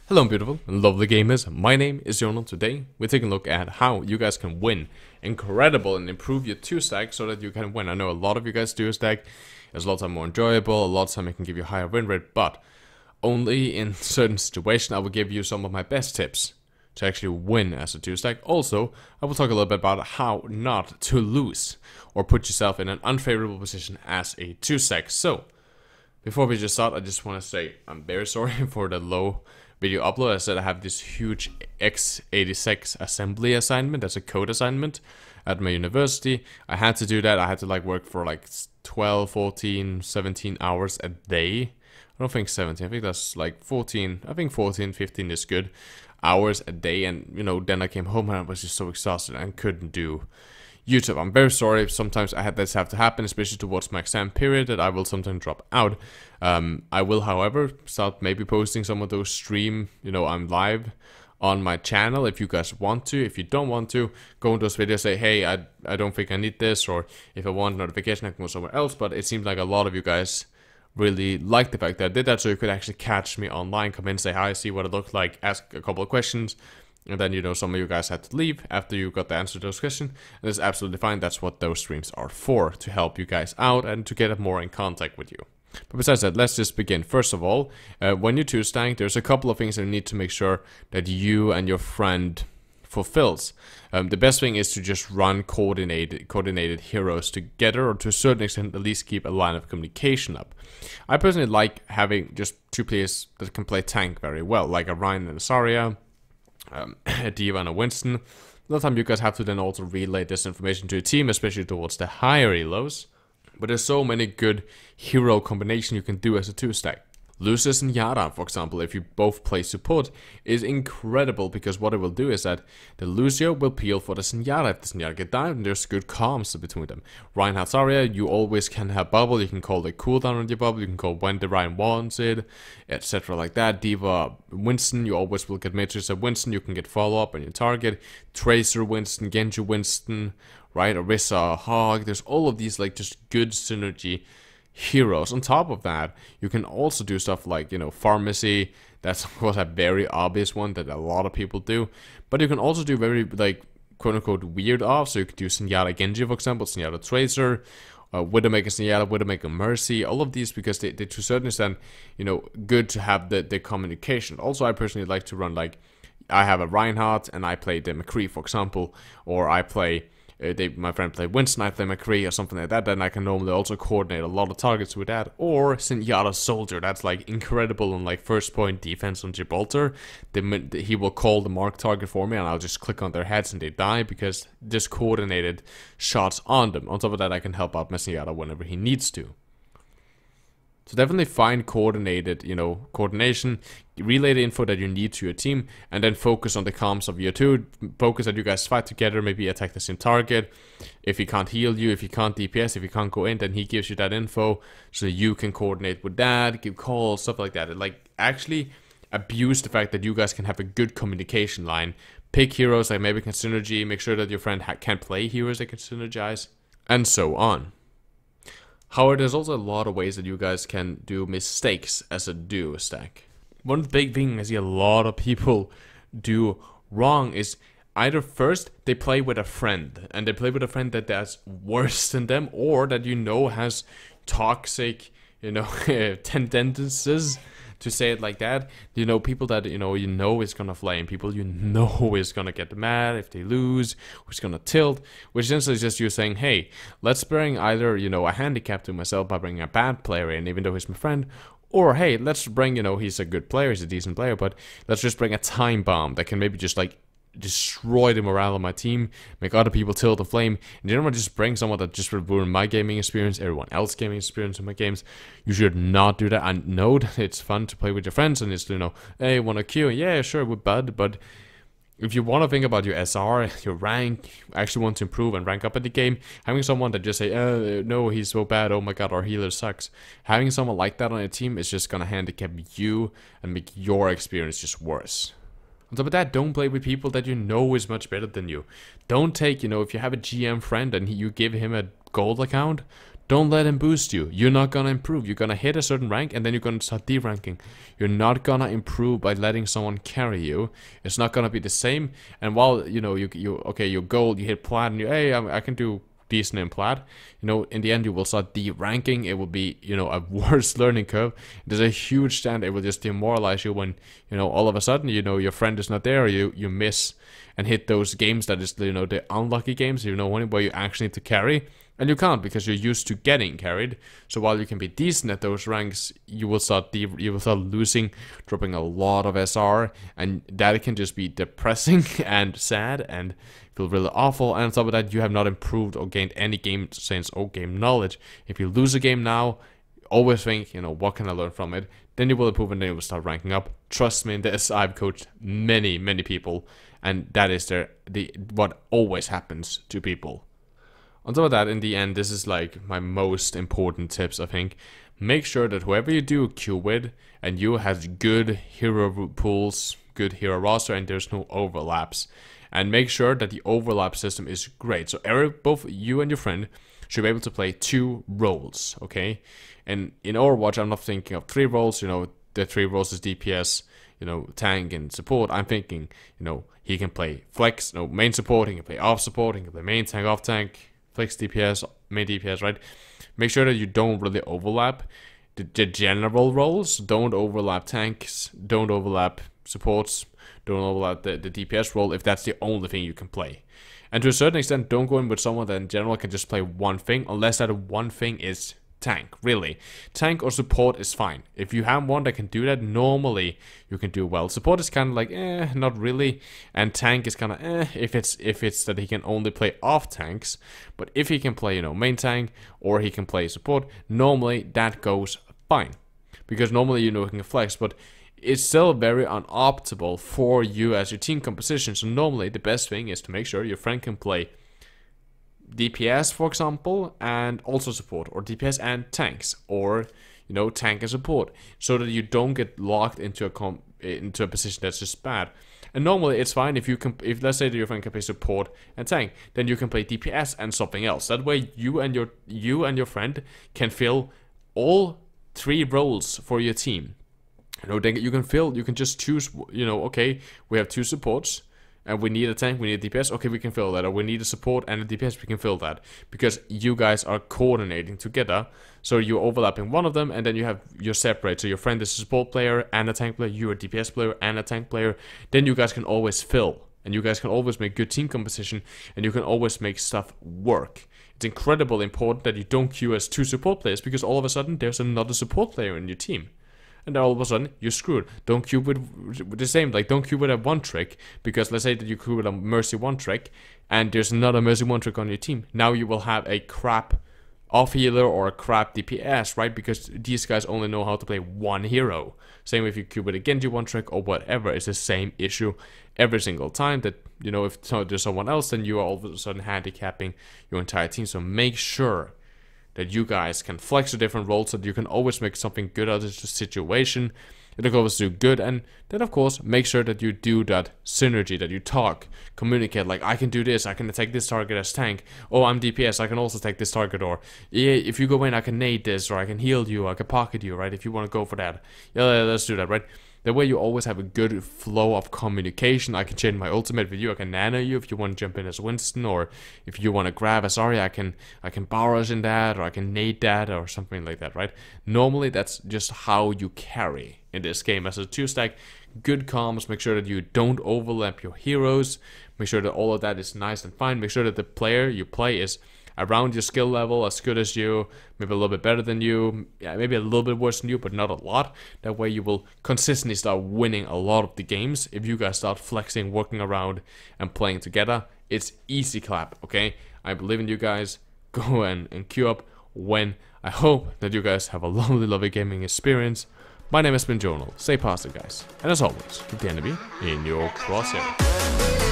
Hello beautiful and lovely gamers, my name is Jonal. Today we're taking a look at how you guys can win incredible and improve your 2-stack so that you can win. I know a lot of you guys do a stack, it's a lot more enjoyable, a lot of time it can give you a higher win rate, but only in certain situations I will give you some of my best tips to actually win as a 2-stack. Also, I will talk a little bit about how not to lose or put yourself in an unfavorable position as a 2-stack. So, before we just start, I just want to say I'm very sorry for the low video upload. I said I have this huge x86 assembly assignment, that's a code assignment at my university. I had to do that. I had to work for 12, 14, 17 hours a day. I don't think 17, I think that's 14, I think 14, 15 is good hours a day. And then I came home and I was just so exhausted and couldn't do YouTube. I'm very sorry. Sometimes I had this have to happen, especially towards my exam period, that I will sometimes drop out. I will, however, start maybe posting some of those stream. I'm live on my channel if you guys want to. If you don't want to, go into those videos, say, hey, I don't think I need this, or if I want notification, I can go somewhere else. But it seems like a lot of you guys really like the fact that I did that, so you could actually catch me online, come in, say hi, see what it looked like, ask a couple of questions. And then, some of you guys had to leave after you got the answer to those questions. And it's absolutely fine. That's what those streams are for, to help you guys out and to get more in contact with you. But besides that, let's just begin. First of all, when you 2-stack, there's a couple of things that you need to make sure that you and your friend fulfills. The best thing is to just run coordinated heroes together, or to a certain extent at least keep a line of communication up. I personally like having just two players that can play tank very well, like a Ryan and a Zarya, a D.Va and a Winston. A lot of time you guys have to then also relay this information to your team, especially towards the higher elos. But there's so many good hero combination you can do as a 2-stack. Lucius and Yara, for example, if you both play support, is incredible, because what it will do is that the Lucio will peel for the Zenyatta. If the Zenyatta get down, there's good comms between them. Ryan has Zarya, you always can have bubble, you can call the cooldown on your bubble, you can call when the Ryan wants it, etc. like that. D.Va, Winston, you always will get matrix of Winston, you can get follow-up on your target. Tracer Winston, Genji Winston, right, Orisa, Hog, there's all of these just good synergy heroes. On top of that, you can also do stuff like, pharmacy. That's of course a very obvious one that a lot of people do, but you can also do very quote-unquote weird off. So you could do Zenyatta Genji, for example, Zenyatta Tracer, Widowmaker Zenyatta, Widowmaker Mercy, all of these, because they to a certain extent, good to have the communication. Also, I personally like to run I have a Reinhardt and I play the McCree, for example, or I play my friend play Winston, I play McCree or something like that, then I can normally also coordinate a lot of targets with that. Or Zenyatta Soldier, that's incredible on first point defense on Gibraltar. He will call the mark target for me and I'll just click on their heads and they die, because just coordinated shots on them. On top of that, I can help out my Zenyatta whenever he needs to. So definitely find coordinated, coordination, relay the info that you need to your team, and then focus on the comms of your two. Focus that you guys fight together, maybe attack the same target. If he can't heal you, if he can't DPS, if he can't go in, then he gives you that info, so you can coordinate with that, give calls, stuff like that. And actually abuse the fact that you guys can have a good communication line. Pick heroes that maybe can synergy, make sure that your friend can play heroes that can synergize, and so on. However, there's also a lot of ways that you guys can do mistakes as a duo stack. One big thing I see a lot of people do wrong is either first they play with a friend, and they play with a friend that's worse than them, or that has toxic, tendencies, to say it like that. People that is gonna flame, people is gonna get mad if they lose, who's gonna tilt, which essentially is just you saying, hey, let's bring either a handicap to myself by bringing a bad player in, even though he's my friend, or hey, let's bring he's a good player, he's a decent player, but let's just bring a time bomb that can maybe just destroy the morale of my team, make other people tilt the flame, and you don't want to just bring someone that just will ruin my gaming experience, everyone else's gaming experience in my games. You should not do that. I know that it's fun to play with your friends and it's, hey, wanna queue? Yeah, sure, we're bad, but if you want to think about your SR, your rank, actually want to improve and rank up in the game, having someone that just say, no, he's so bad, oh my god, our healer sucks. Having someone like that on your team is just gonna handicap you and make your experience just worse. On top of that, don't play with people that is much better than you. Don't take, if you have a GM friend and you give him a gold account, Don't let him boost you. You're not gonna improve. You're gonna hit a certain rank and then you're gonna start deranking. You're not gonna improve by letting someone carry you. It's not gonna be the same. And while you know okay, your goal, you hit plat and you I can do decent in plat. You know, in the end you will start deranking. It will be, you know, a worse learning curve. There's a huge stand. It will just demoralize you when, you know, all of a sudden, you know, your friend is not there, or you miss and hit those games that is, you know, the unlucky games, you know, where you actually need to carry. And you can't because you're used to getting carried. So while you can be decent at those ranks, you will start losing, dropping a lot of SR, and that can just be depressing and sad and feel really awful. And on top of that, you have not improved or gained any game sense or game knowledge. If you lose a game now, always think, you know, what can I learn from it? Then you will improve and then you will start ranking up. Trust me in this, I've coached many people, and that is what always happens to people. On top of that, in the end, this is like my most important tips, I think. Make sure that whoever you do queue with, and you have good hero pools, good hero roster, and there's no overlaps. And make sure that the overlap system is great. So both you and your friend should be able to play 2 roles, okay? And in Overwatch, I'm not thinking of 3 roles, you know, the 3 roles is DPS, you know, tank and support. I'm thinking, you know, he can play flex, no, main support, he can play off support, he can play main tank, off tank, flex DPS, main DPS, right? Make sure that you don't really overlap the general roles. Don't overlap tanks, don't overlap supports, don't overlap the DPS role if that's the only thing you can play. And to a certain extent, don't go in with someone that in general can just play one thing, unless that one thing is tank, really. Tank or support is fine. If you have one that can do that, normally you can do well. Support is kind of like, not really. And tank is kind of, if it's that he can only play off tanks. But if he can play, you know, main tank, or he can play support, normally that goes fine. Because normally, you know, he can flex, but it's still very unoptimal for you as your team composition. So normally the best thing is to make sure your friend can play DPS, for example, and also support, or DPS and tanks, or, you know, tank and support, so that you don't get locked into a position that's just bad. And normally it's fine if let's say that your friend can play support and tank, then you can play DPS and something else. That way you and your friend can fill all 3 roles for your team. You know, then you can just choose, you know, okay, we have 2 supports, and we need a tank, we need a DPS, okay, we can fill that. Or we need a support and a DPS, we can fill that. Because you guys are coordinating together. So you're overlapping one of them, and then you're separate. So your friend is a support player and a tank player, you're a DPS player and a tank player. Then you guys can always fill. And you guys can always make good team composition, and you can always make stuff work. It's incredibly important that you don't queue as 2 support players, because all of a sudden there's another support player in your team. And then all of a sudden, you're screwed. Don't queue with the same, like, don't queue with a 1-trick, because let's say that you queue with a Mercy 1-trick, and there's another Mercy 1-trick on your team. Now you will have a crap off-healer or a crap DPS, right? Because these guys only know how to play one hero. Same if you queue with a Genji 1-trick or whatever, it's the same issue every single time. That, you know, if there's someone else, then you are all of a sudden handicapping your entire team. So make sure that you guys can flex the different roles, so that you can always make something good out of the situation. It'll always do good, and then of course make sure that you do that synergy, that you talk, communicate, like, I can do this, I can attack this target as tank, oh, I'm DPS, I can also take this target, or yeah, if you go in I can nade this, or I can heal you, I can pocket you, right? If you want to go for that, yeah, let's do that, right? That way you always have a good flow of communication. I can change my ultimate with you, I can nano you if you want to jump in as Winston, or if you want to grab a Zarya, I can barrage in that, or I can nade that, or something like that, right? Normally that's just how you carry in this game as a 2-stack. Good comms, make sure that you don't overlap your heroes, make sure that all of that is nice and fine, make sure that the player you play is around your skill level, as good as you, maybe a little bit better than you, yeah, maybe a little bit worse than you, but not a lot. That way you will consistently start winning a lot of the games. If you guys start flexing, working around, and playing together, it's easy clap, okay? I believe in you guys. Go and queue up, win. I hope that you guys have a lovely gaming experience. My name has been Jonal. Stay positive, guys. And as always, keep the enemy in your crosshair.